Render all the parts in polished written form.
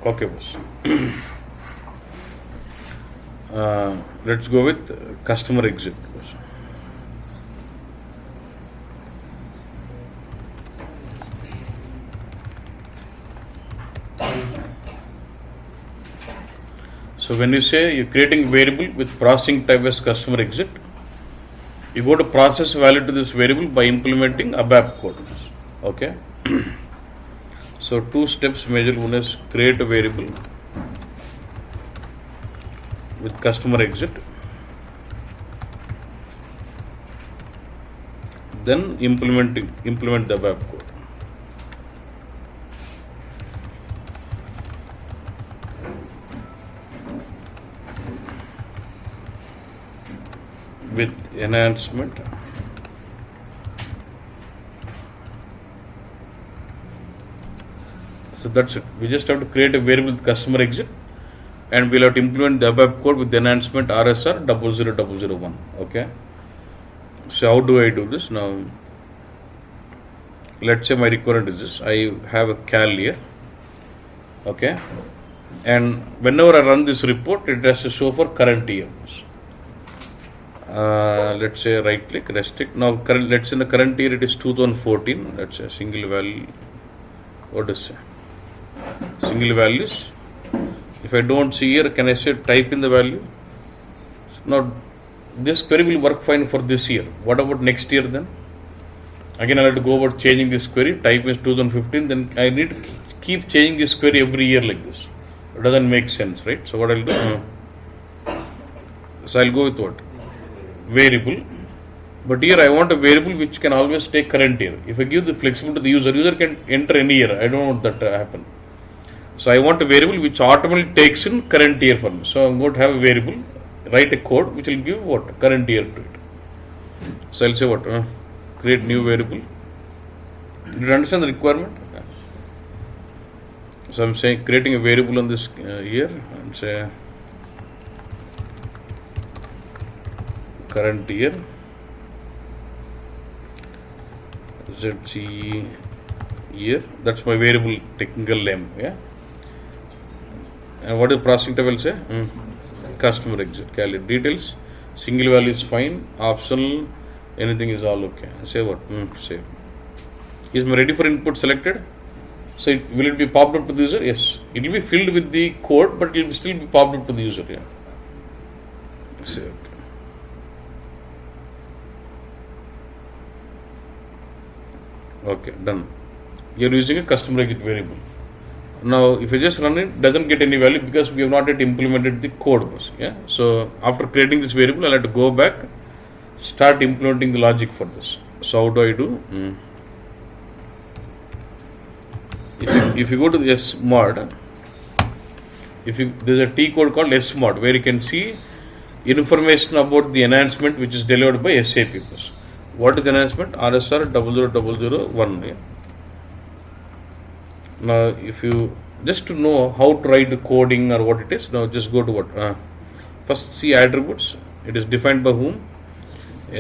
Okay, boss. Let's go with customer exit. So when you say you're creating variable with processing type as customer exit, you go to process value to this variable by implementing ABAP code. Okay. So two steps major. One is create a variable with customer exit, then implement the ABAP code. With enhancement. So that's it. We just have to create a variable with customer exit, and we'll have to implement the ABAP code with the enhancement RSR 00001. Okay. So how do I do this now? Let's say my requirement is this. I have a cal here. Okay. And whenever I run this report, it has to show for current year. Let's say right click, restrict. Now let's say in the current year it is 2014. Let's say single value. What is it? Single values. If I don't see here, can I say type in the value? Now this query will work fine for this year. What about next year then? Again, I'll have to go about changing this query. Type is 2015. Then I need to keep changing this query every year like this. It doesn't make sense, right? So what I'll do? So I'll go with what? Variable. But here I want a variable which can always take current year. If I give the flexibility to the user can enter any year. I don't want that to happen. So I want a variable which automatically takes in current year for me. So I'm going to have a variable, write a code which will give what? Current year to it. So I'll say what? Create new variable. Did you understand the requirement? So I'm saying creating a variable on this year and say current year ZC year. That's my variable technical name. Yeah. And what is processing type will say? Customer exit. Calculate details. Single value is fine. Optional. Anything is all okay. Say what? Save. Is my ready for input selected? So will it be popped up to the user? Yes. It will be filled with the code, but it will still be popped up to the user. Yeah. Say okay. Okay, done. You are using a customer exit variable. Now, if you just run it, doesn't get any value because we have not yet implemented the code. Yeah. So after creating this variable, I'll have to go back, start implementing the logic for this. So how do I do? If you go to the SMOD, there's a T code called SMOD where you can see information about the enhancement which is delivered by SAP. What is the enhancement? RSR 00001. Yeah. Now, if you just to know how to write the coding or what it is, now just go to what? First, see attributes. It is defined by whom?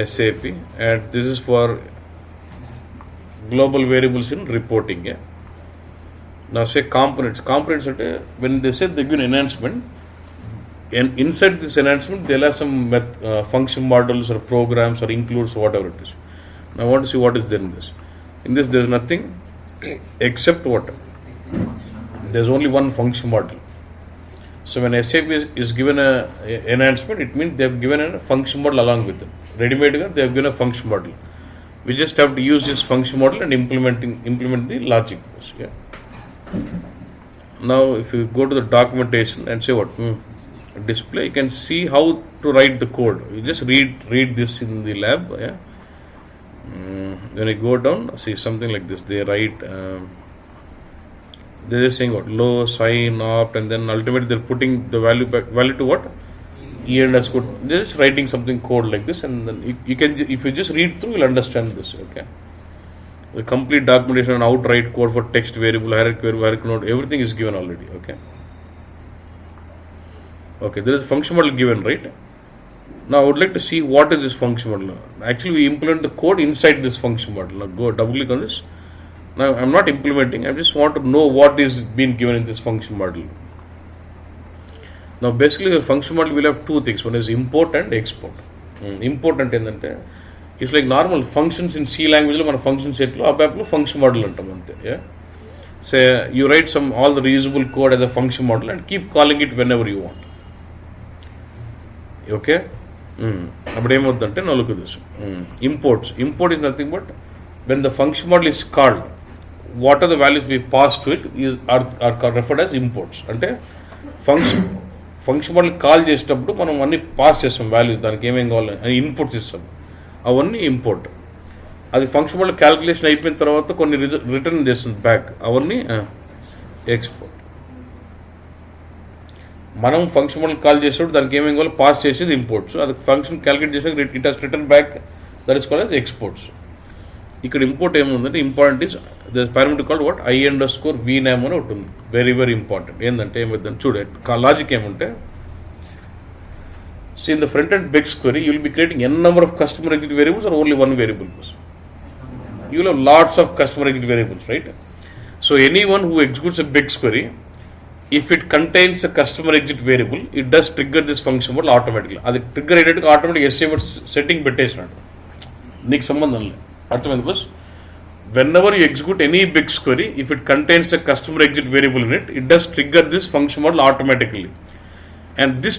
SAP, and this is for global variables in reporting. Yeah. Now, say components. Components, when they say they give an enhancement, and inside this enhancement, they'll have some function models or programs or includes whatever it is. Now, I want to see what is there in this. In this, there's nothing except what? There's only one function model. So when SAP is given a enhancement, it means they have given a function model along with it. Ready-made, they have given a function model. We just have to use this function model and implement the logic. Yeah. Now, if you go to the documentation and say what? Display, you can see how to write the code. You just read this in the lab. Yeah. When you go down, see something like this. They write. They're just saying what? Low, sign, opt, and then ultimately they're putting the value to what? E and S code. They're just writing something code like this, and then you can, if you just read through, you'll understand this. Okay. The complete documentation on how to write code for text variable, hierarchy node, everything is given already. Okay. Okay, there is a function model given, right? Now I would like to see what is this function model. Actually, we implement the code inside this function model. Now go double click on this. Now I'm not implementing, I just want to know what is being given in this function model. Now basically the function model will have two things. One is import and export. Import అంటే ఏంటంటే it's like normal functions in C లాంగ్వేజ్లో మన function సెట్లో ఆ బ్యాప్లో function model అంటాం అంతే. Say you write some all the reasonable code as a function model and keep calling it whenever you want. Okay, అప్పుడు ఏమవుతుందంటే నలుగు this import is nothing but when the function model is called what are the values we pass to it are referred as imports. అంటే function model call చేసేటప్పుడు మనం అన్ని pass చేస్తాం values, దానికి ఏమేం కావాలి అని ఇన్పుట్స్ ఇస్తాం, అవన్నీ ఇంపోర్ట్. అది ఫంక్షన్ మోడల్ క్యాలిక్యులేషన్ అయిపోయిన తర్వాత కొన్ని రిటర్న్ చేస్తుంది బ్యాక్, అవన్నీ ఎక్స్పోర్ట్. మనం ఫంక్షన్ మోడల్ కాల్ చేసేటప్పుడు దానికి ఏమేం కావాలి పాస్ చేసేది ఇంపోర్ట్స్, అది ఫంక్షన్ క్యాలిక్యులేట్ చేసాక it has return back, that is called as exports. ఇక్కడ ఇంపోర్ట్ ఏముందంటే important is the parameter called what i_v_name అని ఒకటి ఉంది, వెరీ వెరీ ఇంపార్టెంట్. ఏంటంటే ఏమైందని చూడే లాజిక్ ఏమంటే see in the front end begs query you will be creating n number of customer exit variables or only one variable. You will have lots of customer exit variables, right? So anyone who executes a begs query, if it contains a customer exit variable, it does trigger this function model automatically. అది trigger అయ్యేటట్టుగా automatic ఎస్ఏవర్డ్ setting పెట్టేసినాడు, నీకు సంబంధం లేదు. అర్థమైంది bus? whenever you execute any begs query, if it contains a customer exit variable in it, it does trigger this function model automatically. And this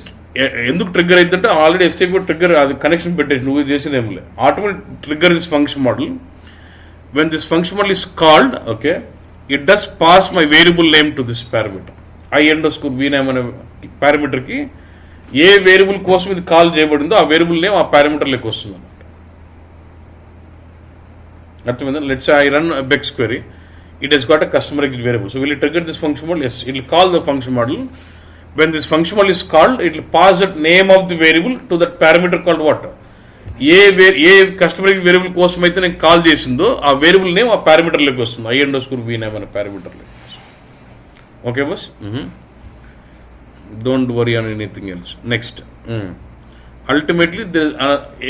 ఎందుకు trigger అవుతుందంటే already SAP trigger అది connection పెట్టేసి నువ్వు చేసేది ఏం లేదు, automatic trigger this function model. When this function model is called, okay, it does pass my variable name to this parameter. i_v_name అనే పారామీటర్కి ఏ variable కోసం ఇది కాల్ చేయబడిందో ఆ వేరియబుల్ నేమ్ ఆ పారామీటర్లోకి వస్తుంది అన్నమాట. అర్థమైందా? Let's I run begs query, it has got a customer exit variable, so will it trigger this function model? Yes, it will call the function model. When this function model is called, it will pass that name of the variable to that parameter called what? A customer variable కోసం అయితే నేను call చేసిందో ఆ variable name ఆ పారామీటర్లోకి వస్తుంది, i_v_name అనే పారామీటర్లోకి. Okay బస్, don't worry on anything else. Next, ultimately there is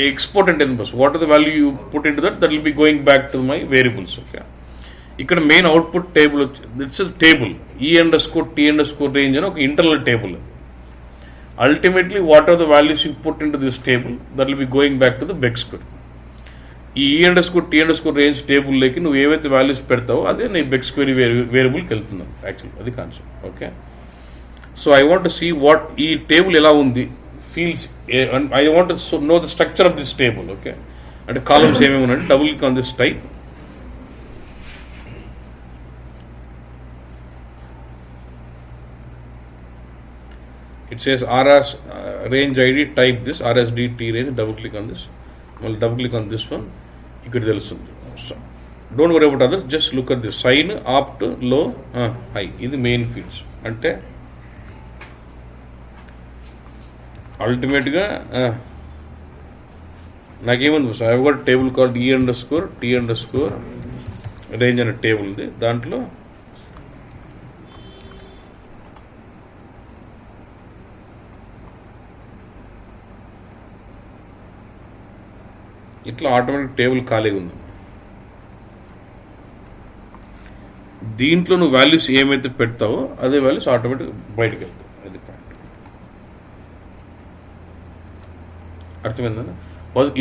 export and bus. What are the value you put into that will be going back to my variables. Okay, ఇక్కడ main output table it's table e_t_range అని ఒక internal table. Ultimately what are the values you put in to this table that will be going back to the begs query. ఈ e_t_range టేబుల్లోకి నువ్వు ఏవైతే values పెడతావో అదే నీ begs query వేరియబుల్కి వెళ్తున్నావు actually, అది concept. Okay, so I want to see what ఈ table ఎలా ఉంది feels, and I want to know the structure of this table. Okay, and columns ఏమేమి ఉన్నాయి, double click on this type. It says RS range ID, type this RSDT range, double click on this. Well, double click on this one, ఇక్కడ తెలుస్తుంది. So don't worry about others, just look at this sign, opt, low, high, ఇది main fields. అంటే అల్టిమేట్గా నాకేముంది sir, I got table called e_t_range అనే table ఉంది. దాంట్లో ఇట్లా ఆటోమేటిక్ టేబుల్ ఖాళీగా ఉంది. దీంట్లో నువ్వు వాల్యూస్ ఏమైతే పెడతావో అదే వాల్యూస్ ఆటోమేటిక్ బయటకు వెళ్తావు. అది పాయింట్. అర్థమైందా?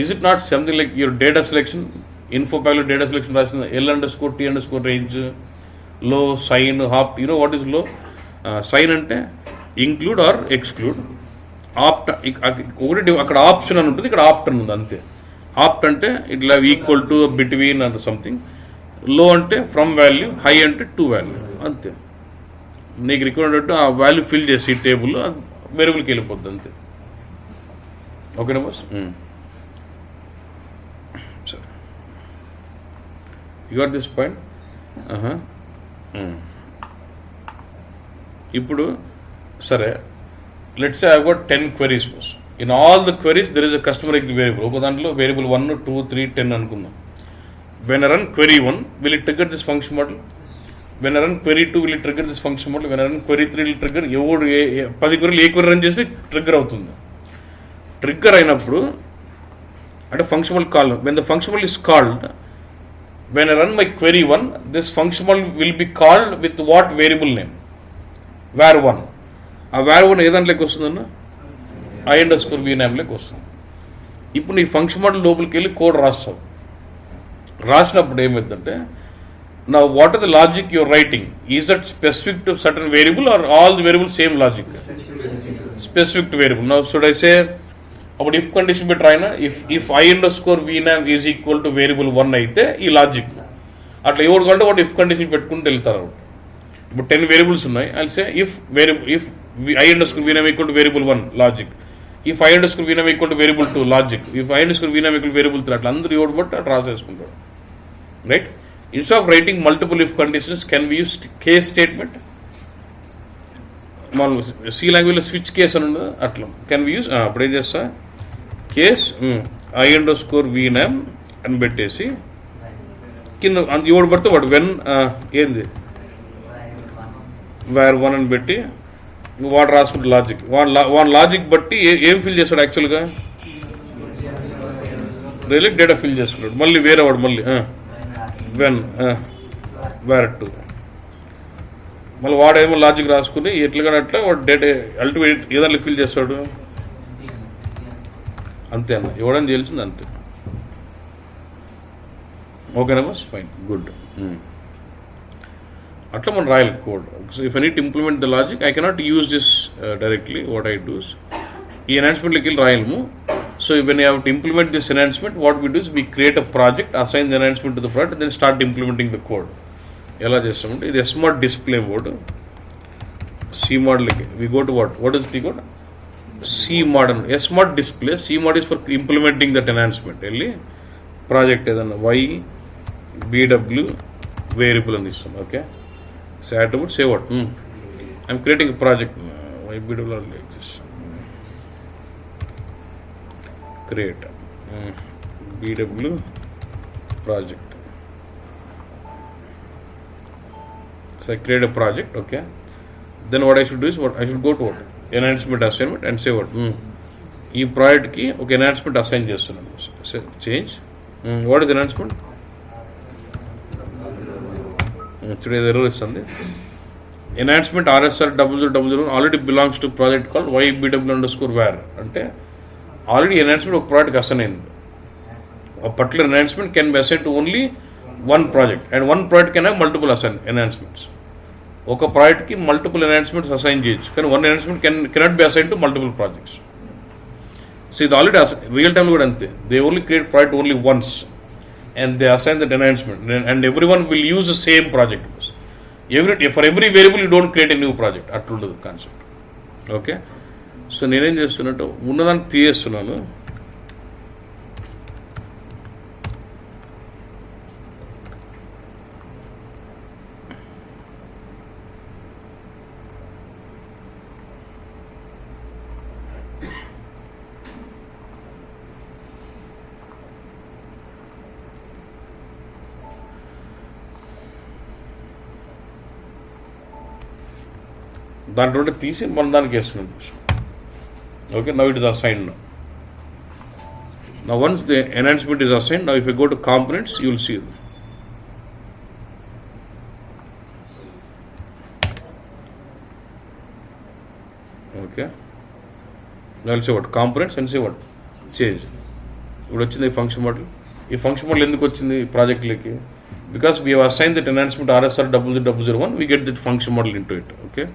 Is it not something like your data selection, info ప్యాక్లో డేటా సెలెక్షన్ రాసిన L_t_range లో sign op. You know what is low? Sign అంటే ఇంక్లూడ్ ఆర్ ఎక్స్క్లూడ్. ఆప్ట్ ఒకటి అక్కడ ఆప్షన్ అని ఉంటుంది, ఇక్కడ ఆప్ట్ అని ఉంది అంతే. ఆప్ట్ అంటే ఇట్లా equal to, between and something. లో అంటే ఫ్రమ్ వాల్యూ, హై అంటే టు వాల్యూ, అంతే. నీకు రిక్వైర్మెంట్ ఆ వాల్యూ ఫిల్ చేసి ఈ టేబుల్లో వేరియబుల్కి వెళ్ళిపోద్ది అంతే. ఓకేనా బాస్? సరే, యు గాట్ దిస్ పాయింట్. ఇప్పుడు సరే, let's say I got 10 queries boss. In all the queries there is a customer exit variable. ఒక దాంట్లో వేరియబుల్ 1, 2, 3, 10 అనుకుందాం. When I run query 1, will it trigger this function model? When I run query 2, will it trigger this function model? When I run query 3, will it trigger? 10 queryలు ఏ query run చేసి trigger అవుతుంది. Trigger అయినప్పుడు అంటే function model call, when the function model is called when I run my query 1, this function model will be called with what variable name? var1. ఆ var1 ఏ దాంట్లోకి వస్తుందన్న i_v_name లోకి వస్తుంది. ఇప్పుడు నీ ఫంక్షన్ మోడల్ లోపలికి వెళ్ళి కోడ్ రాస్తావు. రాసినప్పుడు ఏమైందంటే నా what are the logic your writing, is that specific to certain variable or all the variable same logic? Specific to variable. నా షుడ్ ఐ సే అప్పుడు ఇఫ్ కండిషన్ పెట్టి రాయినా if i_v_name is equal to variable 1 అయితే ఈ logic అట్లా ఎవరు కంటే వాడు ఇఫ్ కండిషన్ పెట్టుకుంటూ వెళ్తారు. ఇప్పుడు 10 వేరియబుల్స్ ఉన్నాయి. అయితే if i_v_name equal to variable 1 logic, if i_v_name equal to variable 2 logic, if i_v_name equal variable 3 అట్లా అందరూ ఎవడు బట్టి అట్లా రాసేసుకుంటారు. Right? Instead of writing multiple if conditions can we use case statement. మనం సి లాంగ్వేజ్లో స్విచ్ కేస్ అని ఉండదు, అట్లా కెన్ వి యూస్. అప్పుడు ఏం చేస్తా, కేస్ i_v_name అని పెట్టేసి కింద ఎవడు పడితే వాడు వెన్ ఏంది var1 అని పెట్టి వాడు రాసుకుంటే లాజిక్, వాడు లాజిక్ బట్టి ఏం ఫిల్ చేస్తాడు యాక్చువల్గా రిలీక్ డేటా ఫిల్ చేసుకున్నాడు. మళ్ళీ వేరే వాడు మళ్ళీ వెన్ var2 మళ్ళీ వాడేమో లాజిక్ రాసుకుని ఎట్లా అట్లా వాడు డేటా అల్టిమేట్ ఏదైనా ఫిల్ చేస్తాడు. అంతే అన్న, ఇవ్వడం తెలిసింది అంతే. ఓకేనా బస్, ఫైన్, గుడ్. అట్లా మనం రాయాలి code. So if I need to implement the logic I cannot use this directly. What I do is ఈ ఎన్హాన్స్మెంట్లోకి వెళ్ళి రాయలేము. So when you have to implement this enhancement what we do is we create a project, assign the enhancement to the project, then start implementing the code. ఎలా చేస్తామంటే ఇది smart display board. C మోడల్కి we go to what is the code C model smart display. See mode is for implementing that enhancement. వెళ్ళి project ఏదన్నా y_bw variable అని ఇస్తాం. Okay, say attribute, say what? I'm creating a project. y_bw like this. Create bw project. So I create a project. Okay. Then what I should do is I should go to enhancement assignment and say what? ఈ ప్రాజెక్ట్కి ఒక enhancement assign చేస్తున్నాను. Change what is enhancement? చూడే error ఇస్తుంది. Enhancement RSR 0000 already belongs to project called y_bw_var. అంటే already enhancement ఒక ప్రాజెక్ట్కి assign అయింది. a particular enhancement can be assigned to only one project and one project can have multiple enhancements. ఒక ప్రాజెక్ట్కి multiple enhancements assign చేయొచ్చు, కానీ one enhancement cannot be assign to multiple projects. So ఇది already real time కూడా అంతే. They only create project only once and they assign that enhancement and everyone will use the same project. For every variable you don't create a new project. అట్లుండదు concept. Okay, so నేనేం చేస్తున్నట్టు ఉన్నదాన్ని తీయేస్తున్నాను. దాంట్లో తీసి మనం దానికి వేస్తున్నాం. Okay, now it is assigned. Now once the enhancement is assigned, now if you go to components you will see it. Okay, now I'll say what components and say what change. ఇప్పుడు వచ్చింది ఈ function model. ఈ function model ఎందుకు వచ్చింది ప్రాజెక్ట్లకి? Because we have assigned that enhancement RSR 0001, we get that function model into it. Okay,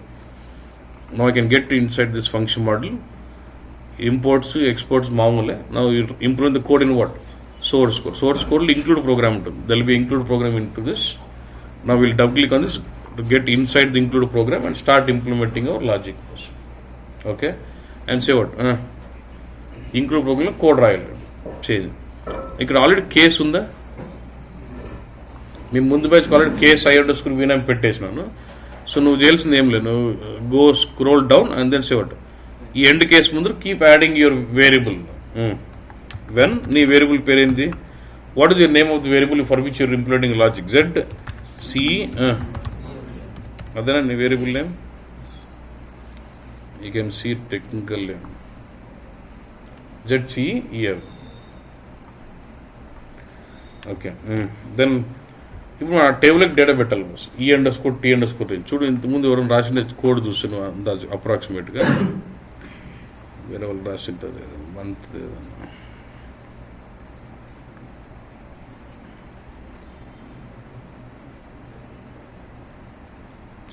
now I can get inside this function model, imports, exports మామూలే. Now you implement the code in what? Source code. Source code will include program ఉంటుంది. There will be include program into this. Now we will double click on this to get inside the include program and start implementing our logic. Okay, and say what? Include program code రాయాలి. చేయండి. ఇక్కడ already case ఉందా? మీ ముందు batch already case i_v_name పెట్టేసినాను. So నువ్వు చేయాల్సింది ఏం లేదు, నువ్వు go scroll down and then save. ఈ ఎండ్ కేస్ ముందు keep adding your variable. When నీ వేరియబుల్ పేరేంది? What is your name of the variable for which you're implementing logic? ZC, అదేనా నీ variable name? You can see technical name ZCEL. Okay, then ఇప్పుడు మన టేబుల్కి data పెట్టాలి bus E_T_range చూడు ఇంతకుముందు ఎవరైనా రాసిన కోడ్ చూస్తున్నావు అందాజు అప్రాక్సిమేట్గా వేరే వాళ్ళు రాసింటుంది మంత్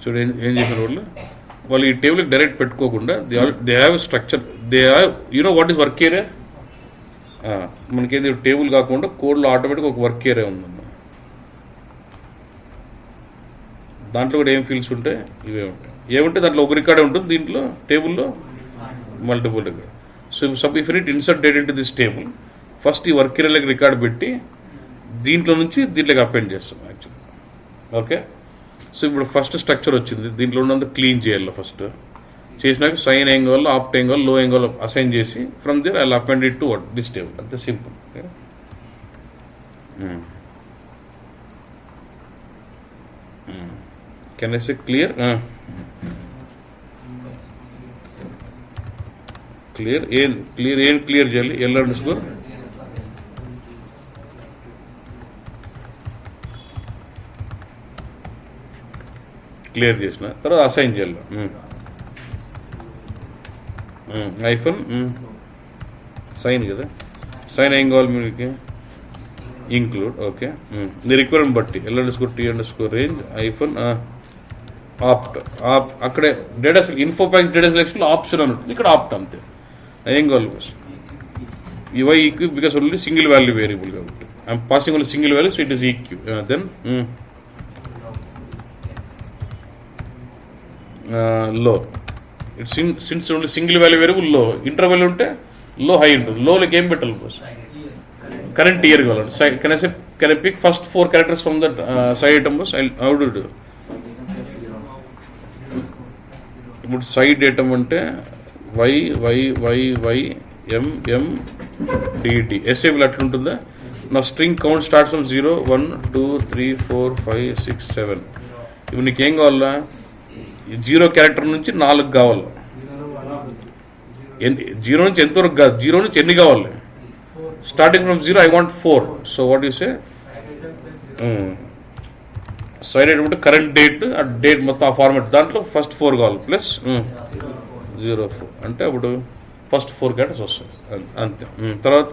చూడు ఏం చేసిన వాళ్ళు ఈ టేబుల్కి డైరెక్ట్ పెట్టుకోకుండా they have structure they have you know what is work area మనకేది టేబుల్ కాకుండా కోడ్లో ఆటోమేటిక్గా ఒక వర్క్ ఏరియా ఉందన్న దాంట్లో కూడా ఏం ఫీల్డ్స్ ఉంటాయి ఇవే ఉంటాయి ఏముంటే దాంట్లో ఒక రికార్డే ఉంటుంది దీంట్లో టేబుల్లో multiple record so sub if it insert date into this table first ఈ వర్క్ ఏరియాలోకి రికార్డ్ పెట్టి దీంట్లో నుంచి దీంట్లోకి అపెండ్ చేస్తాం యాక్చువల్లీ ఓకే సో ఇప్పుడు ఫస్ట్ స్ట్రక్చర్ వచ్చింది దీంట్లో ఉన్నంత క్లీన్ చేయాలి ఫస్ట్ చేసినాక సైన్ ఏం కావాలో ఆప్ట్ ఏం కావాలో లో ఏం కావాలో అసైన్ చేసి from there I append it to this table అంతే simple can I say clear ఏం క్లియర్ చేయాలి L__ క్లియర్ చేసిన తర్వాత అసైన్ చేయాలి ఐఫోన్ సైన్ కదా సైన్ ఏం కావాలి మీకు ఇంక్లూడ్ ఓకే నీ రిక్వైర్మెంట్ బట్టి L_T_range ఐఫోన్ ఆప్ట్ అక్కడే డేటా ఇన్ఫో ప్యాక్స్ డేటా సెలెక్షన్లో ఆప్షన్ అని ఉంటుంది ఇక్కడ ఆప్ట్ అంతే ఏం కావాలి బస్ ఇవై EQ because only single value variable కాబట్టి I'm passing only single value so it is EQ then low it since only single value variable లో ఇంటర్వెల్ ఉంటే లో హై ఉంటుంది లోకి ఏం పెట్టాలి బస్ కరెంట్ ఇయర్ కావాలి can I pick first 4 characters from that side item bus how do do ఇప్పుడు side item అంటే YYYYMMDT ఎస్ఏబుల్ అట్లుంటుందా నా స్ట్రింగ్ కౌంట్ స్టార్ట్స్ ఫ్రమ్ 0 1 2 3 4 5 6 7 ఇప్పుడు నీకేం కావాలా 0 క్యారెక్టర్ నుంచి 4 కావాలి 0 నుంచి ఎంతవరకు కాదు 0 నుంచి ఎన్ని కావాలి starting from 0 I want 4 so what you say side item అంటే కరెంట్ డేట్ ఆ డేట్ మొత్తం ఆ ఫార్మాట్ దాంట్లో ఫస్ట్ 4 కావాలి ప్లస్ 0 4 అంటే అప్పుడు ఫస్ట్ 4 క్యారెక్టర్స్ వస్తాయి అంతే తర్వాత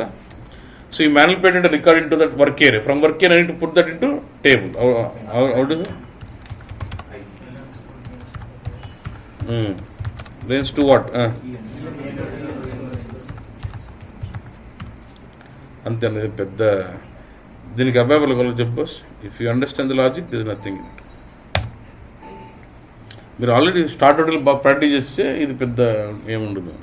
సో ఈ మ్యాన్యుల్ అంటే record into that work area from work area I need to put that into table out range to what అంతే అనేది పెద్ద దీనికి అవైలబుల్ కావాలి చెప్పు if you understand the logic this nothing మీరు ఆల్రెడీ స్టార్ట్ బాగా ప్రాక్టీస్ చేస్తే ఇది పెద్ద ఏముండదు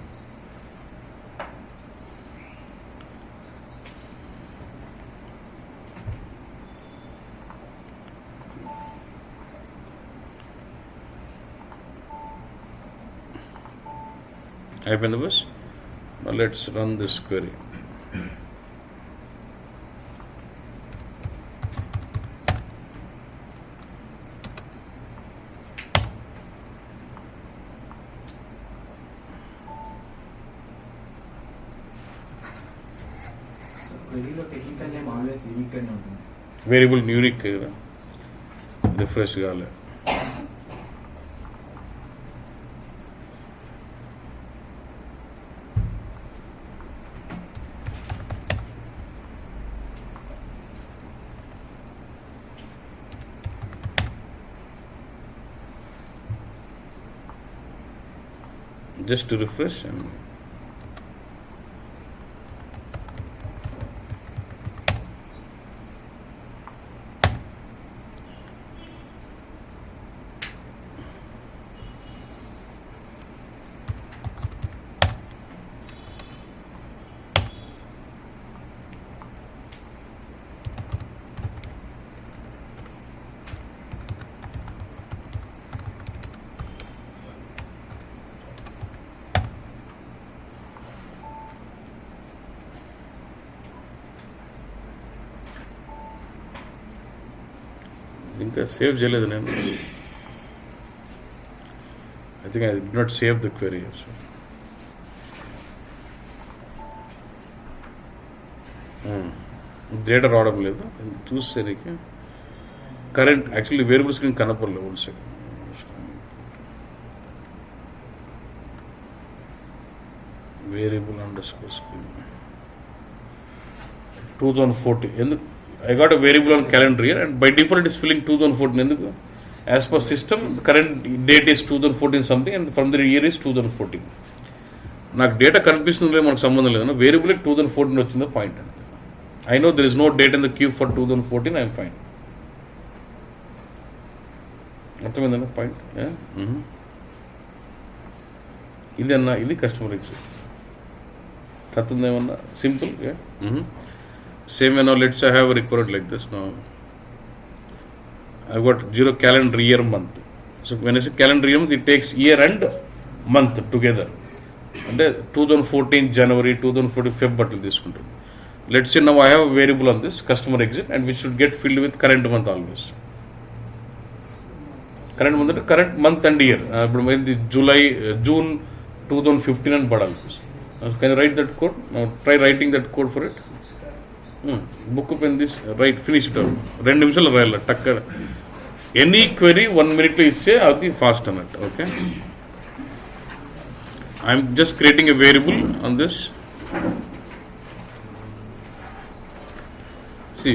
అయిపోయింది bus let's run this query variable unique కదా రిఫ్రెష్ కాలే just to refresh and ఇంకా సేవ్ చేయలేదు నేను I think I did not save the query data రావడం లేదు చూసేసరికి current, actually variable screen కనపడలేదు. One second. Variable underscore screen 2014. I got a variable on calendar year and by default it is filling 2014. As per system, the current date is 2014 something and from the year is 2014. నాకు data కనిపిస్తుంది మనకు సంబంధం లేదు. Variable 2014 వచ్చిందో point అంతే. I know there is no date in the queue for 2014, I am fine. అర్థమైందన్న పాయింట్. ఇది అన్న, ఇది కస్టమర్ ఎగ్జిట్ కథ ఉందేమన్నా simple. Same no let's I have required like this. No I got 0 calendar year month. సో వెన్ ఐ సే calendar year month, it takes year and month together. అంటే 2014 January 2014 Feb అట్లా తీసుకుంటాం. Let's say now I have a variable on this customer exit and which should get filled with current month always. Current month అంటే current month and year. ఇప్పుడు ఇది July June 2015 అని పడాలి. Can you write that code? Now try writing that code for it. Book up in this, write, finish it out. 2 నిమిషాలు రాయాలి టక్క. Any query 1 minute ఇస్తే అది ఫాస్ట్ అన్నట్టు. Okay, I'm just creating a variable on this. See,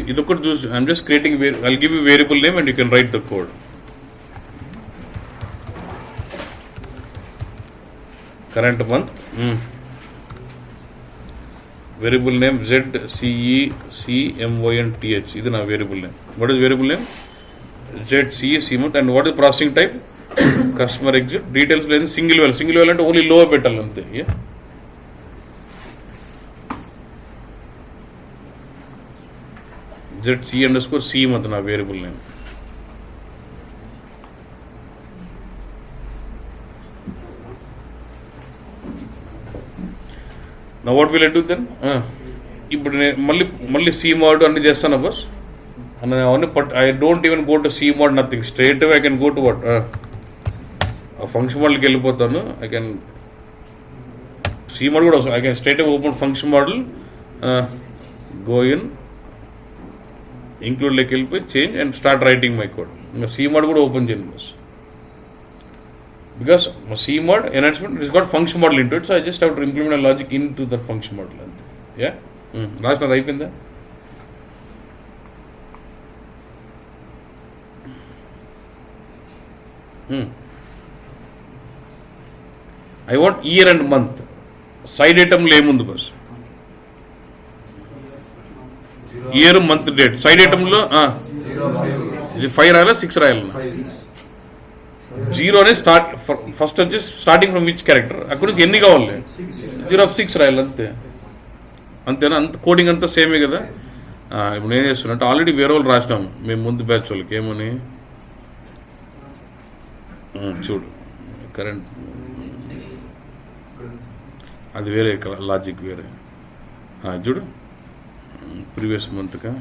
I'm just creating a variable. I'll give you a variable name and you can write the code. Current month. Variable name ZCECMYNTH. This is our variable name. What is variable name? ZCECMYNTH. And what is processing type? Customer exit. Details like single value. Single value and only lower petal. Yeah. ZC underscore C matna variable name. Now what will I do then? ఇప్పుడు మళ్ళీ C mod అన్ని చేస్తాను bus. I don't even go to C mod, nothing. Straight away I can go to what? Function model కి వెళ్ళిపోతాను. I can C mod కూడా I can straight away open function model, go in, include like help, change and start writing my code. C mod కూడా open చేయండి bus. Because C mod enhancement, it has got function model into it, so I just have to implement a logic into that function model. Yeah. Last one అయిపోయిందా? I want year and month. Side item లో ఏముంది boss? Year month date. Side ఐటమ్లో 5 రాయాలా 6 రాయాలన్నా? 0 అనేది first వచ్చేసి starting from which character, అక్కడ నుంచి ఎన్ని కావాలి? 0 of 6 రాయాలి అంతే. అంతేనా? అంత కోడింగ్ అంతా సేమే కదా. ఇప్పుడు నేను చేస్తున్నా అంటే ఆల్రెడీ వేరే వాళ్ళు రాసినాము మేము ముందు బ్యాచ్ వాళ్ళకి. ఏమని చూడు, కరెంట్ అది వేరే లాజిక్ వేరే. చూడు ప్రీవియస్ మంత్కా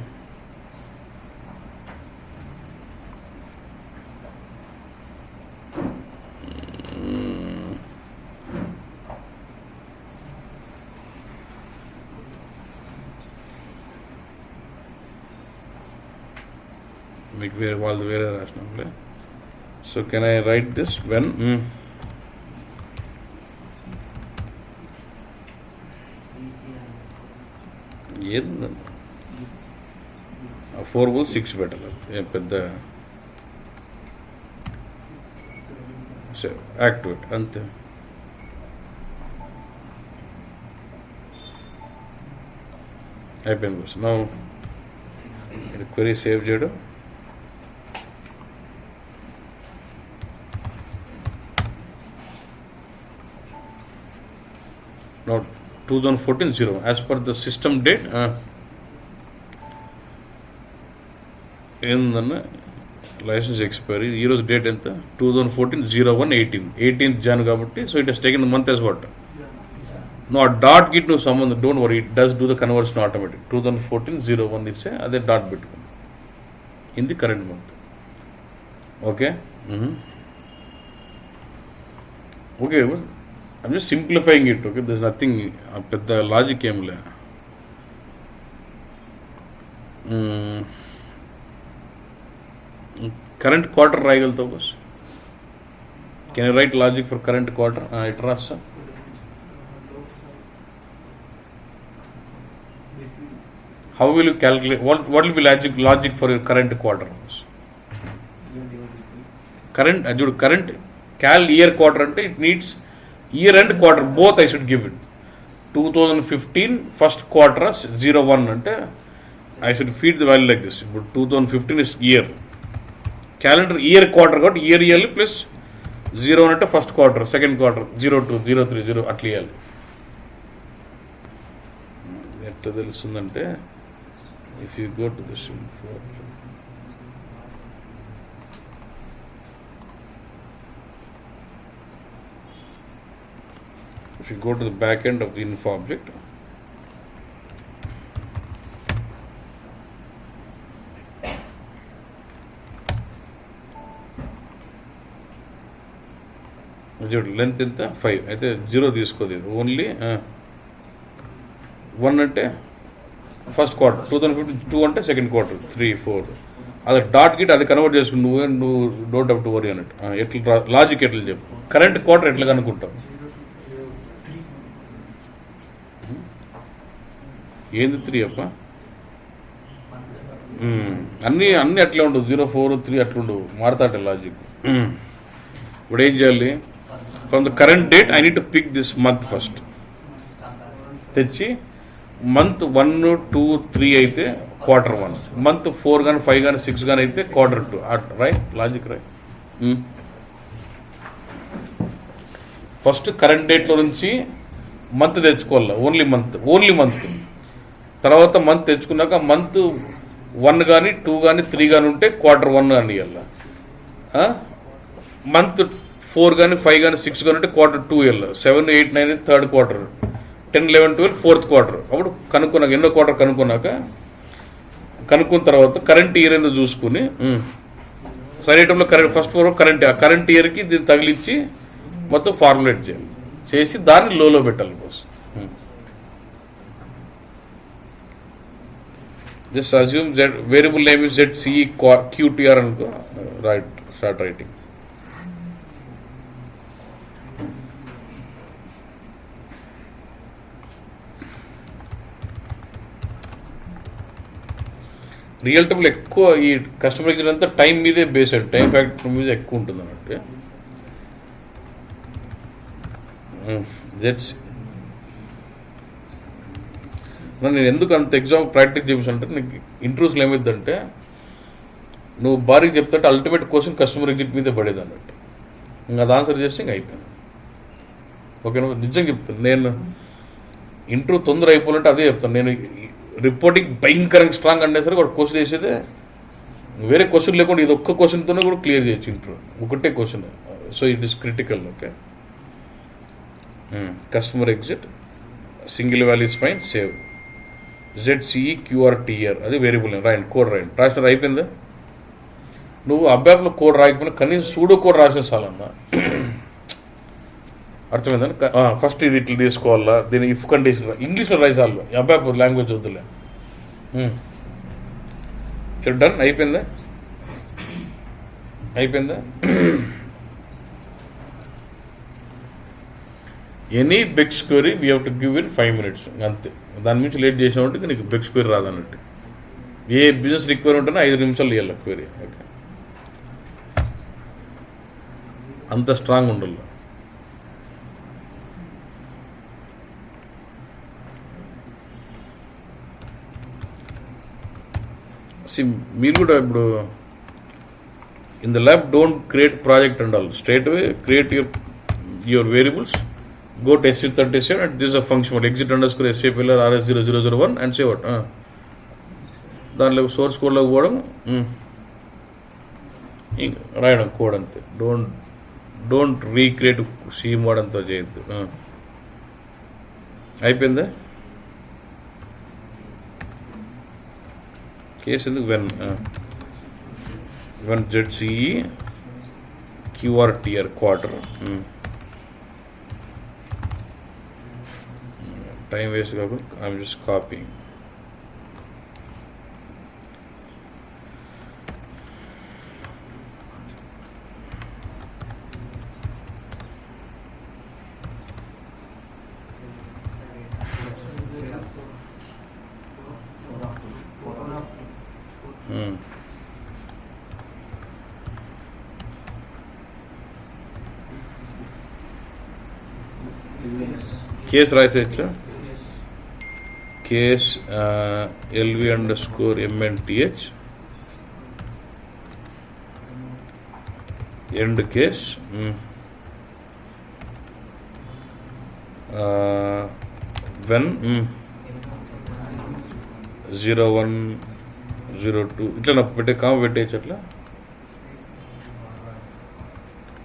మీకు వేరే వాళ్ళది వేరే రాసినాంలే. So can I write this when ఏంది 4 బదులు 6 పెట్టాలి. ఏం పెద్ద యాక్టివేట్ అంతే. అయిపోయింది బస్. నా క్వెరీ సేవ్ చేయడం. Now 2014 0 as per the system date. ఏందన్న లైసెన్స్ ఎక్స్పైరీ ఈ రోజు డేట్ ఎంత? 2014 01/18 18th Jan కాబట్టి. So it has taken the month as what? No ఆ డాట్ గిట్ నువ్వు సంబంధం, don't worry, it does do the conversion automatic. 2014 01 ఇస్తే అదే డాట్ పెట్టుకుంది in the current month. Okay okay, I'm just simplifying it. Okay, there is nothing పెద్ద logic ఏం లే. కరెంట్ క్వార్టర్ రాయగలుగుతావు boss. Can you write logic for current quarter? It రాస్తా. How will you calculate? What will be logic for your current quarter? Current year quarter ante it needs year and quarter both I should give it. 2015 first quarter 01 ante I should feed the value like this. But 2015 is year. Calendar year quarter got yearly plus 0 ante first quarter, second quarter 02, 03, 0 అట్లా ఇవ్వాలి. ఎట్లా తెలుస్తుందంటే if you go to this info, if you go to the back end of the info object, length ఎంత 5 అయితే 0 తీసుకోదు, only 1 అంటే first quarter, 2052 అంటే second quarter, 3, 4 అది dot Git అది కన్వర్ట్ చేసుకుని నువ్వు డోంట్ హ్యావ్ టు వరీ అన్నట్టు. ఎట్లా లాజిక్ ఎట్లా చెప్పు, కరెంట్ క్వార్టర్ ఎట్లా కనుక్కుంటావు? ఏంది 3 అప్ప? అన్నీ అట్లే ఉండవు, 0, 4, 3 అట్లా ఉండవు, మారుతాట లాజిక్. ఇప్పుడు ఏం చేయాలి? From the current date I need to pick this month first తెచ్చి, మంత్ 1, 2, 3 అయితే క్వార్టర్ 1, మంత్ 4 కానీ 5 కానీ 6 కానీ అయితే quarter 2. Right logic, right. First current డేట్లో నుంచి మంత్ తెచ్చుకోవాలి, ఓన్లీ మంత్. తర్వాత మంత్ తెచ్చుకున్నాక మంత్ 1 కానీ 2 కానీ 3 కానీ ఉంటే క్వార్టర్ 1 అని ఇవ్వాలి. మంత్ 4 కానీ 5 కానీ 6 కానీ ఉంటే క్వార్టర్ 2 ఇవ్వాలి. 7, 8, 9 థర్డ్ క్వార్టర్, 10, 11, 12 ఫోర్త్ క్వార్టర్. అప్పుడు కనుక్కున్నాక ఎన్నో క్వార్టర్ కనుక్కున్న తర్వాత కరెంట్ ఇయర్ ఏందో చూసుకుని సరైటంలో కరెంట్ ఇయర్కి దీన్ని తగిలించి మొత్తం ఫార్ములేట్ చేసి దాన్ని లోలో పెట్టాలి boss. Just assume variable name is ZCE QTR అనుకో, రైట్, స్టార్ట్ రైటింగ్. రియల్ టైంలో ఎక్కువ ఈ కస్టమర్ ఎగ్జిట్ అంతా టైం మీదే బేస్డ్, టైం ఫ్యాక్టర్ మీద ఎక్కువ ఉంటుంది అన్నట్టు. నేను ఎందుకు అంత ఎగ్జామ్ ప్రాక్టీస్ చేపించాలంటే, నీకు ఇంటర్వ్యూస్లో ఏమైందంటే నువ్వు భారీగా చెప్తుంటే అల్టిమేట్ క్వశ్చన్ కస్టమర్ ఎగ్జిట్ మీదే పడేది అన్నట్టు. ఇంకా అది ఆన్సర్ చేస్తే ఇంకా అయిపోయింది. ఓకేనా? నిజంగా చెప్తాను, నేను ఇంటర్వ్యూ తొందర అయిపోవాలంటే అదే చెప్తాను. నేను రిపోర్టింగ్ భయంకరంగా స్ట్రాంగ్ అనేసరికి ఒక క్వశ్చన్ వేసేదే, వేరే క్వశ్చన్ లేకుండా ఇది ఒక్క క్వశ్చన్తోనే కూడా క్లియర్ చేయొచ్చు ఇంటర్వ్యూ, ఒకటే question. So it is critical. Okay, customer exit, single values fine, save, ZCE QRTR అది వేరియబుల్ నేమ్, రాయండి, కోడ్ రాయండి. రాసిన అయిపోయిందా? నువ్వు అబ్బాయిలో కోడ్ రాయకపోయినా కనీసం సూడో కోడ్ రాసే చాలన్నా. అర్థమైందని? ఫస్ట్ ఇది ఇట్లా తీసుకోవాలా, దీని ఇఫ్ కండిషన్ ఇంగ్లీష్లో రాసాలు, అబ్బాయి లాంగ్వేజ్ వద్దులే. డన్, అయిపోయిందా? Any Beck's query we have to give in 5 minutes అంతే. దాని నుంచి లేట్ చేసినట్టు నీకు బెక్స్ క్వరీ రాదన్నట్టు. ఏ బిజినెస్ రిక్వైర్మెంట్ ఉంటే 5 నిమిషాలు ఇవ్వాలి క్వరీ. ఓకే, అంత స్ట్రాంగ్ ఉండాలి. మీరు కూడా ఇప్పుడు in the lab don't create project and all, straight away create your variables, go to SC37 and this is a function mode, exit underscore SAPLR RS0001 and say what దానిలో source కోడ్లోకి పోవడం, రాయడం code అంతే. Don't recreate see mode అంతా చేయొద్దు. అయిపోయిందా? Case ఎందుకు? When ZCE QRTR quarter. Time waste కాకుండా I'm just copying. Case రాసేయచ్చా? Case LV underscore MNTH end case when 0102 ఇట్లా నాకు పెట్టే కామ పెట్టేయచ్చు అట్లా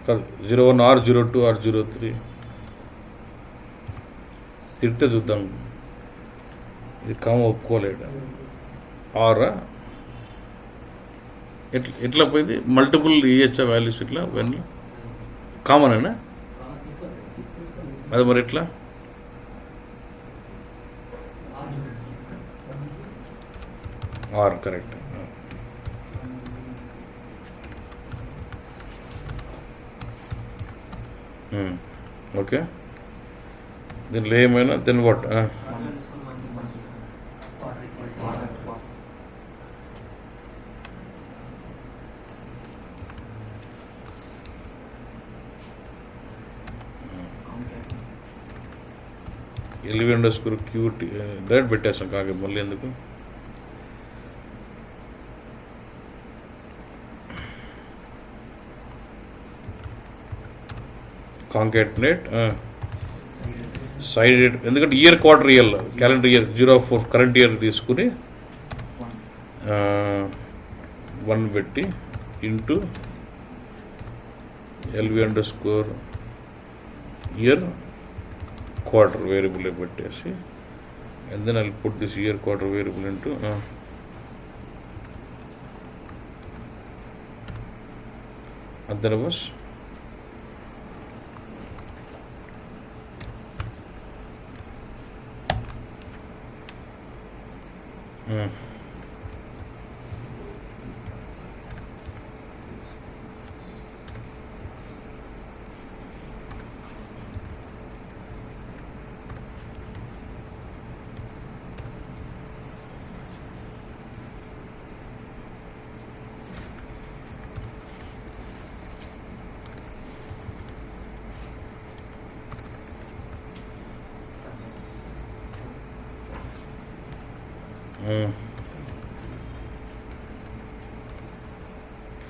కాదు 01 ఆర్ 02 ఆర్ 03 తిడితే చూద్దాం. ఇది కామ ఒప్పుకోలేడు ఆరా ఎట్లా పోయింది మల్టిపుల్ ఇవ్వచ్చా వాల్యూస్ ఇట్లా వెన్లో కామన్ అయినా అది మరి ఎట్లా ఆర్ కరెక్ట్. ఓకే దీనిలో ఏమైనా then what LV underscore QT direct పెట్టేస్తాం కాక మళ్ళీ ఎందుకు కాంకాటినేట్ సైడ్ ఎందుకంటే year quarter year calendar year 04 current year తీసుకుని 1 పెట్టి into LV underscore year quarter variable పెట్టేసి and then I'll put this year quarter variable into and then was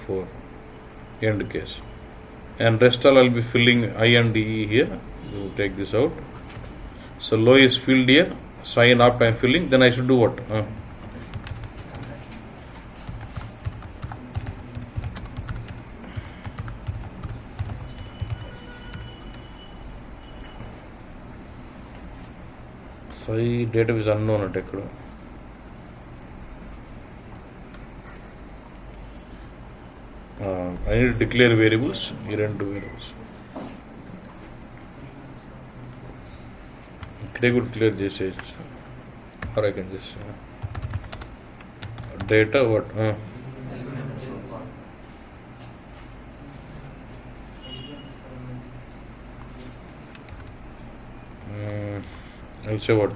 four end case and rest all I'll be filling I and E here. You take this out. So low is filled here, sign up I'm filling, then I should do what? Psi data is unknown at ekkada. I need to declare variables, here and two variables. Today could declare this age, or I can just data what? I'll say what?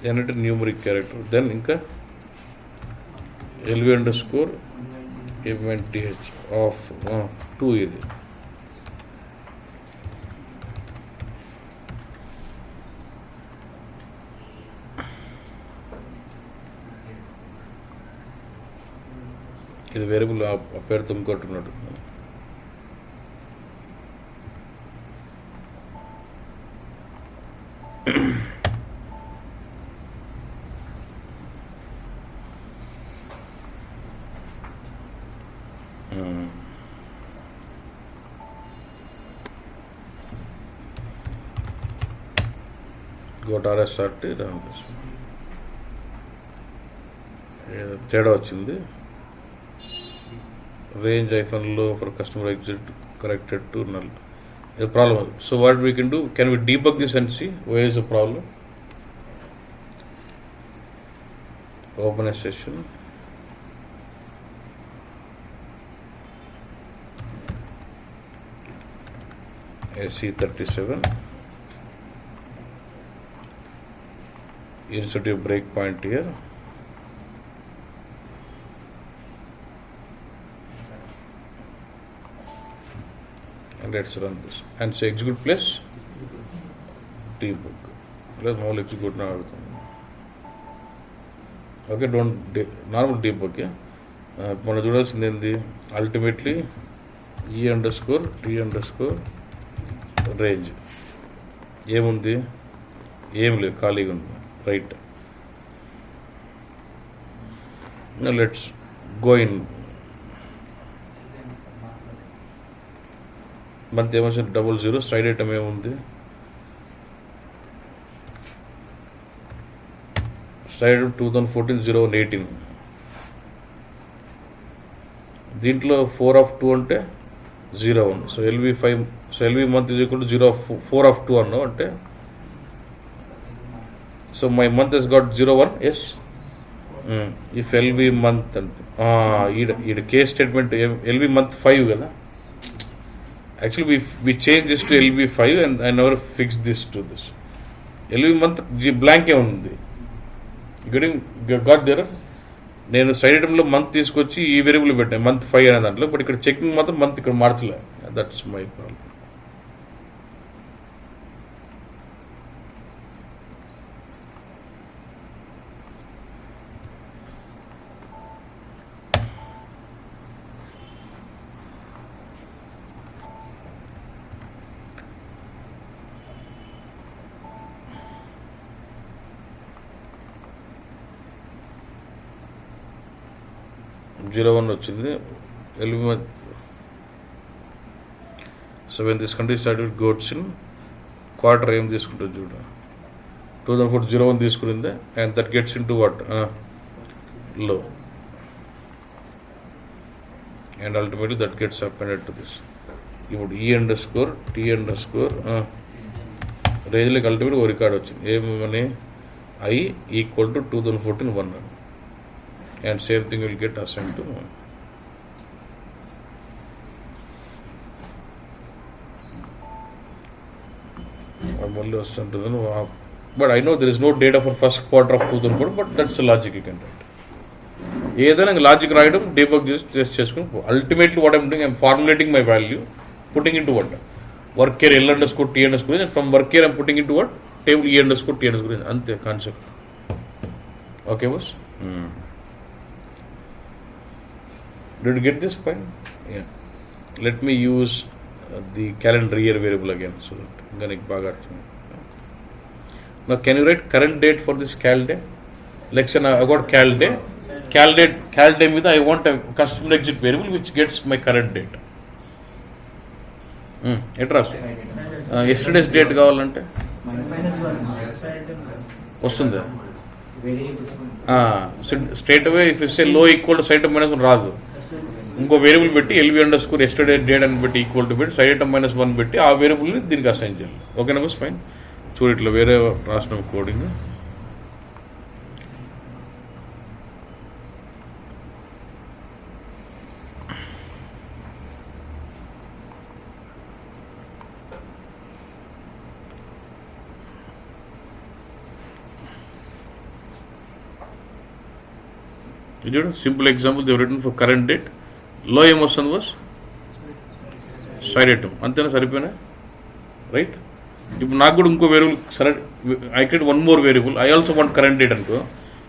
Generate numeric character. Then inka LV underscore MNTH of 2 ఇది ఇది variable ఆ పేరుతో ఇంకోటున్నాడు. RSRT తేడా వచ్చింది. Range hyphen low for customer exit corrected to null. The problem. So what we can do? Can we debug this and see where is the problem? Open a session. SC37. Insert a breakpoint here. and let's run this and say execute plus debug. Let's all execute now. Okay, don't normal debug. మన చూడాల్సింది ఏంది ultimately e_t_ range ఏముంది, ఏం లేదు, ఖాళీగా ఉంది. Right, let's go in month ఏమొచ్చింది 00. Side item ఏముంది, సైడ్ 2014-01-18. దీంట్లో 4/2 అంటే 01. So LV5, so LV month is equal to 4/2 అన్నావు అంటే, so my month has got 01. yes. If LV month అంటే ఈడ కేస్ స్టేట్మెంట్ LV month 5 కదా. Actually we changed this to LV5 and I never fixed this to this. LV month blank ఏ ఉంది. got there. నేను side ఐటంలో month తీసుకొచ్చి ఈ variable పెట్టాను month 5 అనే దాంట్లో, బట్ ఇక్కడ చెకింగ్ మాత్రం మంత్ ఇక్కడ మార్చలే. That's my problem. (01) వచ్చింది LV month. So when this country started goes in quarter ఏం తీసుకుంటుంది చూడు, 2004 తీసుకునిందే, and that gets into what low, and ultimately that gets appended to this. ఇప్పుడు e_t_ రేంజ్లోకి అల్టిమేట్ ఒక record వచ్చింది ఏమని, I equal to 2014-1, and same thing will get assigned to మళ్ళీ వస్తుంటుంది. But I know there is no data for first quarter of 2004, but that's logic. You can write ఏదైనా logic రాయడం, debug చేసి చేసుకుని ultimately what I'm doing, I'm formulating my value, putting in to what work care L_T_ and from work here I'm putting into what table E_T_ అంతే concept. Okay boss, did you get this point? Yeah. Let me use the calendar year variable again so that ganik baga artham. Now can you write current date for this cal day? Let's say I got cal day with I want a custom exit variable which gets my current date. Yesterday's date కావాలంటే వస్తుంది. Straight away if is low equal to side -1 రాదు. ఇంకో variable పెట్టి LV_ yesterday date అని పెట్టి equal to పెట్టి side -1 పెట్టి ఆ వేరియబుల్ని దీనికి అసైన్ చేయాలి. ఓకేనా బస్, ఫైన్. చూడు ఇట్లా వేరే రాసిన కోడింగ్. చూడు simple example they written for current date. లో ఏమొస్తుంది బస్, సైడ్ ఐటమ్, అంతేనా, సరిపోయినా, రైట్. ఇప్పుడు నాకు కూడా ఇంకో వేరియబుల్ సరే, I create one more variable, I also want current date అనుకో.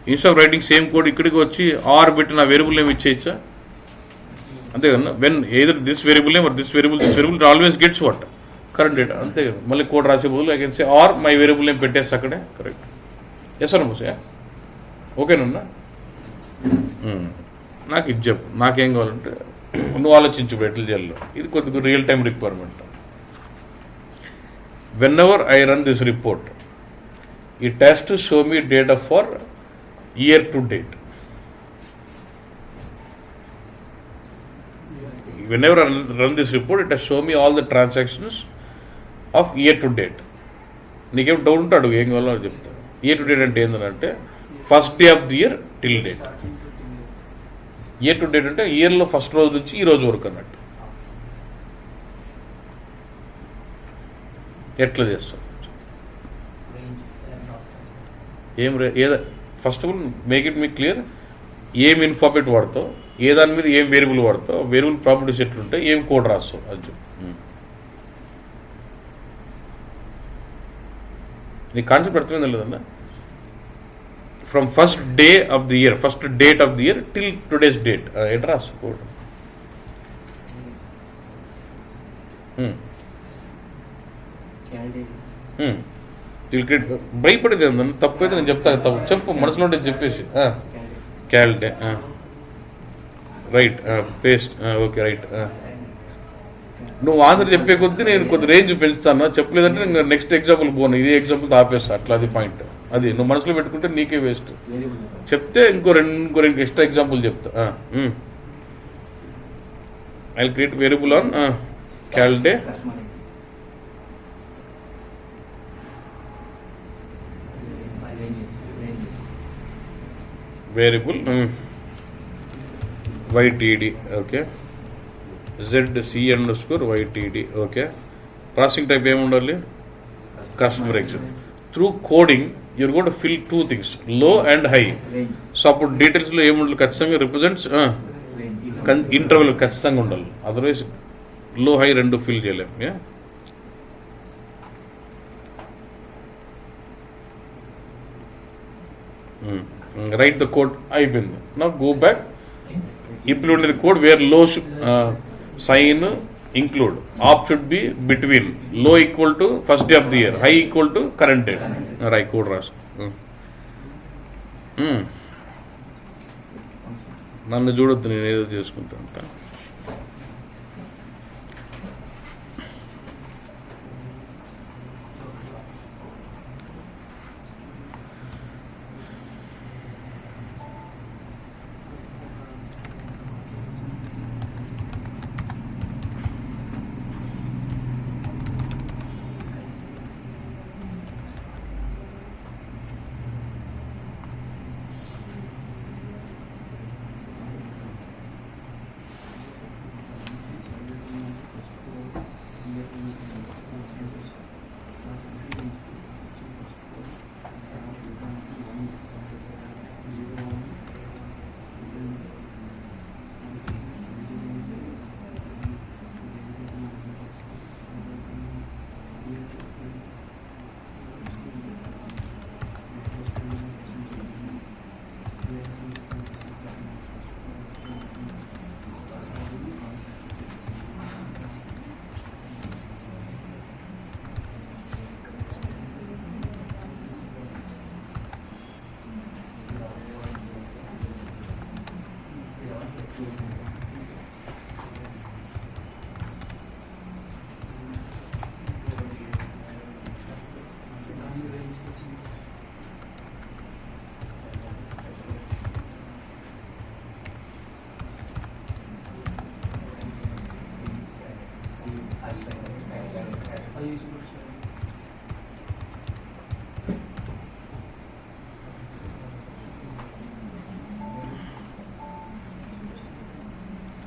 Instead of writing same code ఇక్కడికి వచ్చి ఆర్ పెట్టి నా వేరియబుల్ ఏమి ఇచ్చేయచ్చా, అంతే కదా. When either this variable name or this variable always gets what current date, అంతే కదా. మళ్ళీ కోడ్ రాసే బదులు I can say or my variable name పెట్టేస్తా అక్కడే, కరెక్ట్. ఎస్ అన్న బస్, ఓకేనన్నా. నాకు ఇది చెప్పు, నాకేం కావాలంటే నువ్వు ఆలోచించు ఎట్లా చేయాలో. ఇది కొద్దిగా real time requirement. whenever I run this report, it has to show me data for year to date. Whenever I run this report, it has to show me all the transactions of year to date. నీకేం doubt ఉంటే అడుగు, ఏం కావాలో చెప్తాను. Year to date అంటే ఏంటంటే first day of the year till date. Year to date అంటే ఇయర్లో ఫస్ట్ రోజు నుంచి ఈ రోజు వరకు అన్నట్టు. ఎట్లా చేస్తాం, first of all make it me clear. ఏం ఇన్ఫార్మేట్ వాడతావు, ఏ దాని మీద ఏం వేరియబుల్ వాడతావు, వేరియబుల్ ప్రాపర్టీస్ ఎట్లుంటాయి, ఏం కోడ్ రాస్తావు అది చెప్పు. నీ కాన్సెప్ట్ అర్థమైందా లేదన్నా? From first day of the year, first date of the year till today's date. ఎట్లా రాసుకో. భయపడేది ఏందన్న? తప్పైతే నేను చెప్తాను, తప్పు చెప్పు, మనసులో ఉంటే చెప్పేసి. క్యాల్డే రైట్, పేస్ట్ ఓకే రైట్. నువ్వు ఆన్సర్ చెప్పే కొద్దీ నేను కొద్ది రేంజ్ పెంచుతాను, చెప్పలేదంటే నేను నెక్స్ట్ ఎగ్జాంపుల్ పోను, ఇదే ఎగ్జాంపుల్ ఆపేస్తా. అట్లా అది పాయింట్. అది నువ్వు మనసులో పెట్టుకుంటే నీకే వేస్ట్. చెప్తే ఇంకో రెండు ఎక్స్ట్రా ఎగ్జాంపుల్ చెప్తా. I create variable on calday variable YTD. Okay, ZC_YTD. Okay, processing type ఏముండాలి? Customer exit. Through coding you're got fill 2 things, low and high. So అప్పుడు డీటెయిల్స్లో ఏముండాలి? ఖచ్చితంగా రిప్రజెంట్స్ ఇంటర్వెల్ ఖచ్చితంగా ఉండాలి, అదర్వైజ్ లో హై రెండు ఫిల్ చేయలేం. రైట్ ద కోడ్ అయిపోయింది. నా గో బ్యాక్. ఇప్పుడు ఉండేది code where low sign include, op should be between, low equal to first day of the year, high equal to current date. Write code రాసు. నన్ను చూడొద్దు, నేను ఏదో చేసుకుంటా ఉంటా.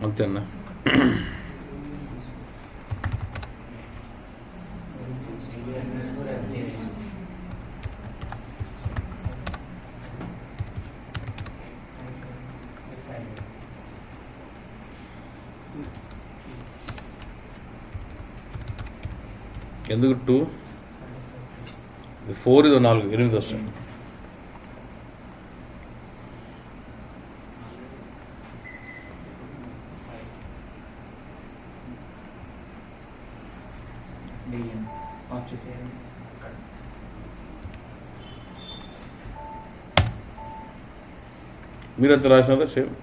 అంతేనా? ఎందుకు 2 4 ఇది 4 8 వస్తాయి. మీరంత రాసినారా? Same.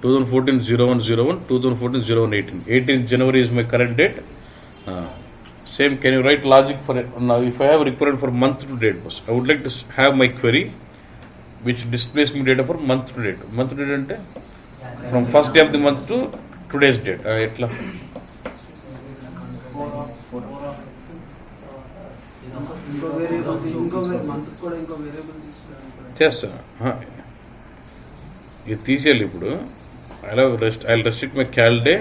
(2014-01-01), 2014-01-18. 18th January is my current date. Same, can you write logic for it? Now if I have requirement for month to date, boss, I would like to have my query which displays me data for month to date. Month to date ante from first day of the month to today's date. Etla చేస్తా. ఇది తీసేయాలి ఇప్పుడు. I'll restrict my cal day.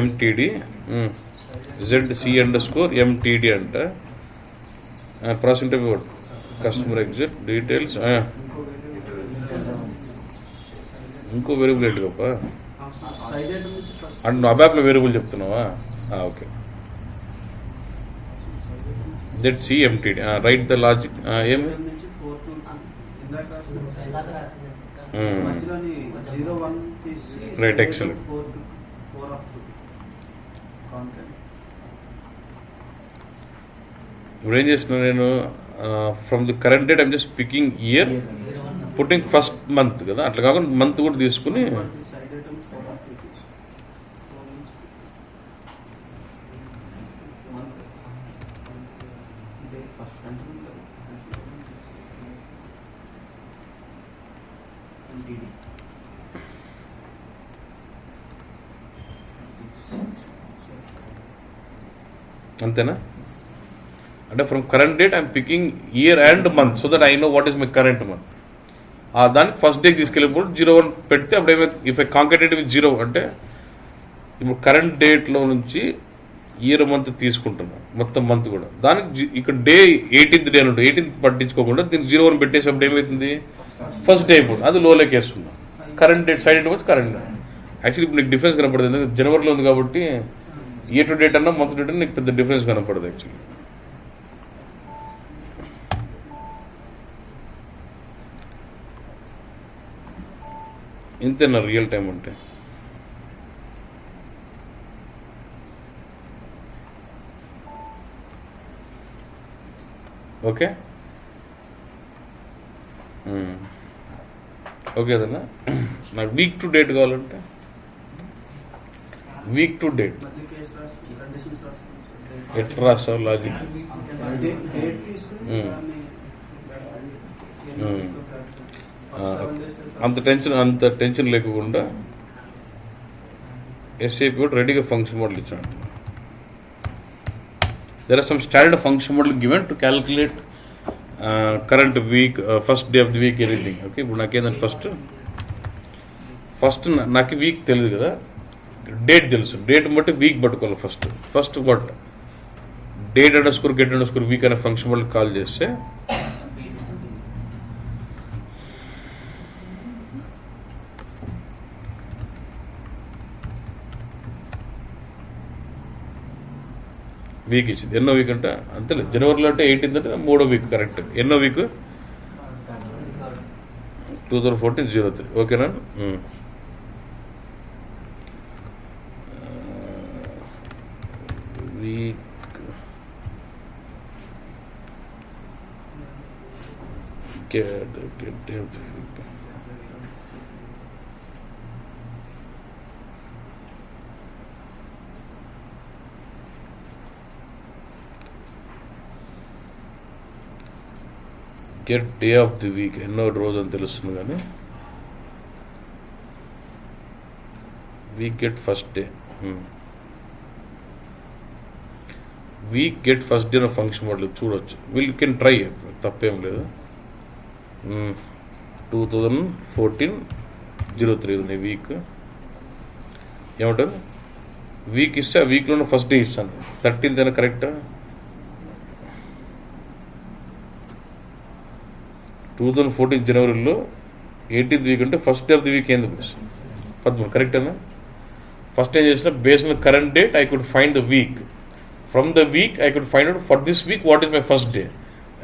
MTD ZC underscore MTD అంట. ప్రాసెంట్ customer exit details. ఇంకో variable ఏంటి గొప్ప అంటే నువ్వు అబాప్లో వేరియబుల్ చెప్తున్నావా? Okay. ZC MTD right the logic. ఏమి రైట్ ఎక్సలెంట్. ఇప్పుడు ఏం చేస్తున్నాను నేను? From the current date I'm just picking year, putting first month కదా, అట్లా కాకుండా మంత్ కూడా తీసుకుని అంతేనా? అంటే from current date I'm picking year and month so that I know what is my current month. దానికి ఫస్ట్ డేకి తీసుకెళ్ళినప్పుడు 01 పెడితే అప్పుడు ఏమైతే ఇఫ్ ఐ కాంకేటెడ్ విత్ 0 అంటే ఇప్పుడు కరెంట్ డేట్లో నుంచి ఇయర్ మంత్ తీసుకుంటున్నాను మొత్తం మంత్ కూడా. దానికి ఇక్కడ డే 18th డే ఉంటుంది. 18th పట్టించుకోకుండా దీనికి 01 పెట్టేసినప్పుడు ఏమవుతుంది? ఫస్ట్ డే అయిపోతుంది. అది లోలోకి వేస్తున్నాం. కరెంట్ డేట్ సైడ్ వచ్చి కరెంట్ డేట్. యాక్చువల్లీ ఇప్పుడు నీకు డిఫరెన్స్ కనపడుతుంది. జనవరిలో ఉంది కాబట్టి ఇయర్ టు డేట్ అన్నా మంత్ డేట్ అన్నా నీకు పెద్ద డిఫరెన్స్ కనపడదు యాక్చువల్లీ. ఇంతేనా రియల్ టైం అంటే? ఓకే ఓకే అదన్నా. నాకు వీక్ టు డేట్ కావాలంటే వీక్ టు డేట్ ఎట్లా రాస్తావు లాజిక్? అంత టెన్షన్ లేకుండా SAP కూడా రెడీగా ఫంక్షన్ మోడల్ ఇచ్చాడు. There are some standard function model given to calculate current week, first day of the week, everything. Okay, ఇప్పుడు నాకేందంటే ఫస్ట్ నాకు వీక్ తెలియదు కదా, డేట్ తెలుసు. డేట్ బట్టి వీక్ పట్టుకోవాలి. First but date underscore get underscore week అనే function model call చేస్తే week ఇచ్చింది. ఎన్నో వీక్ అంటే అంతేలేదు. జనవరిలో అంటే 18th అంటే 3వ వీక్ కరెక్ట్. ఎన్నో వీక్? 2014 03. ఓకేనా? Week get day of the week. ఎన్నో రోజు అని తెలుస్తుంది కానీ week get first day. Week get first day function model చూడవచ్చు. వీల్ కెన్ ట్రై, తప్పేం లేదు. 2014 03 ఉంది వీక్. ఏమంటారు? వీక్ ఇస్తే ఆ వీక్లోనే ఫస్ట్ డే ఇస్తాను. 13th అయినా కరెక్టా? 2014 జనవరిలో 18th వీక్ అంటే first day of the week ఎందుకు? 13 కరెక్ట్ అన్నా? ఫస్ట్ ఏం చేసిన based on current date I could find the week. From the week I could find out for this week what is my first day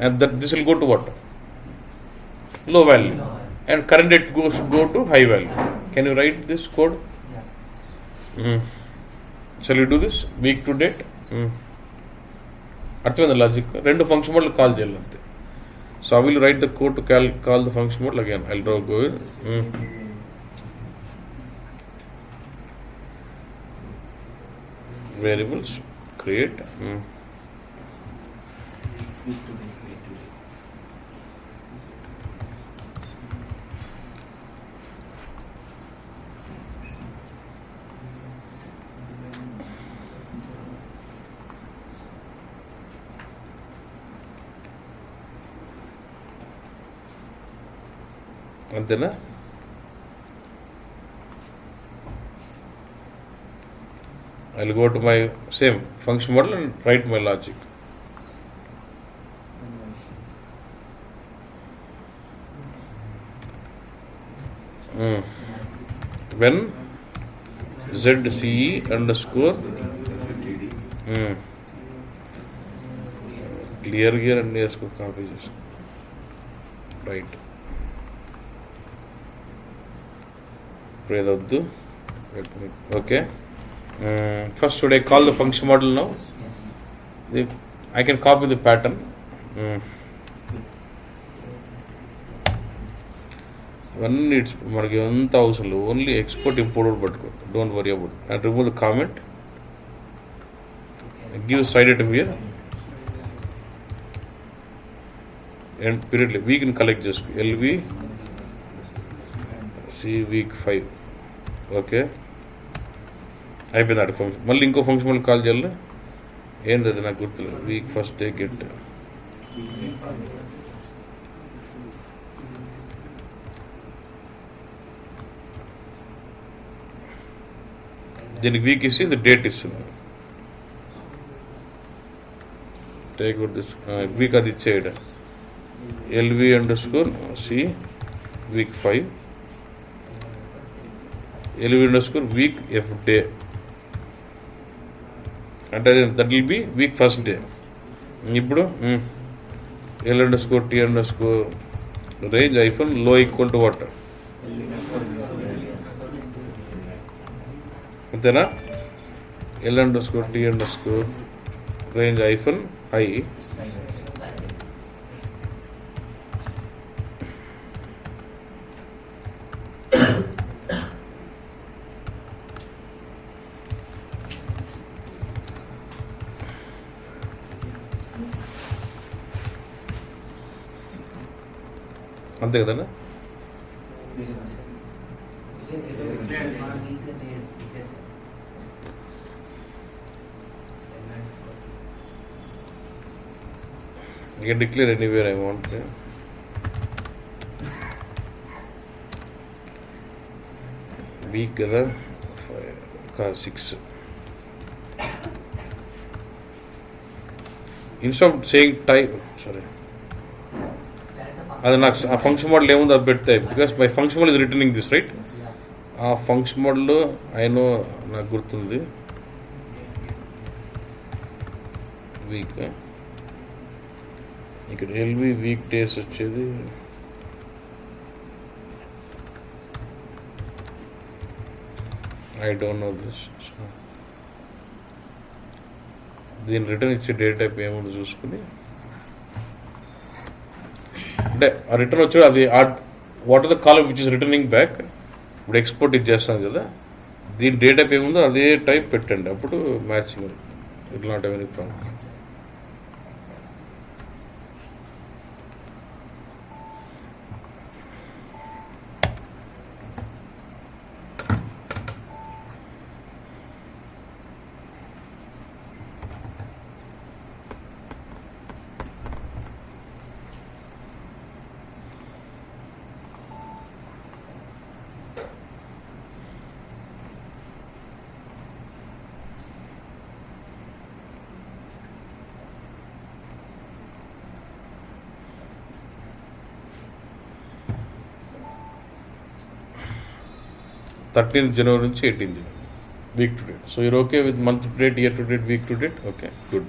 and that this will go to what? Low value. And current date go to high value. Can you write this code? Shall we do this? Week to date? అర్థమైంది logic. రెండు function మోడ్లు call చేయాలి అంతే. So I will write the code to call the function model again. I'll draw go with variables, create అంతేనా? I'll go to my same function model and write my logic. When ZCE underscore clear gear and copy this. Right. Okay. First, should I call the function model now? I can copy the pattern. One needs only export import, but don't worry about it. And remove the comment. Give side item here. And period we can collect just LV C week 5. Okay. అయిపోయింది function మళ్ళీ ఇంకో function మళ్ళీ call చేయాలి ఏంది అది నాకు గుర్తులేదు week first day get దీనికి వీక్ ఇస్తే ఇది డేట్ ఇస్తుంది టేక్ దిస్ వీక్ అది ఇచ్చేయడం LV underscore C week 5 LV underscore week F day అంటే that will be week first day ఇప్పుడు L underscore T underscore range hyphen low equal to what అంతేనా L underscore T underscore range hyphen I అంతే కదన్నా You can declare anywhere I want. Week kada 6. Instead of saying type, sorry. అది నాకు ఆ function model ఏముందో అది పెడతాయి because my function model is returning this right ఆ ఫంక్షన్ మోడల్ అయినో నాకు గుర్తుంది వీక్ ఇక్కడ ఎల్వి వీక్ డేస్ వచ్చేది ఐ డోంట్ నో దిస్ దీని రిటర్న్ ఇచ్చే డేట్ టైప్ ఏముందో చూసుకుని అంటే ఆ రిటర్న్ వచ్చి అది what are the column which is returning back ఇప్పుడు ఎక్స్పోర్ట్ ఇది చేస్తాను కదా దీని డేటా ఏముందో అదే టైప్ పెట్టండి అప్పుడు matching it not every problem January నుంచి 18th week to date. So you're okay with month to date, year to date, week to date? Okay, good.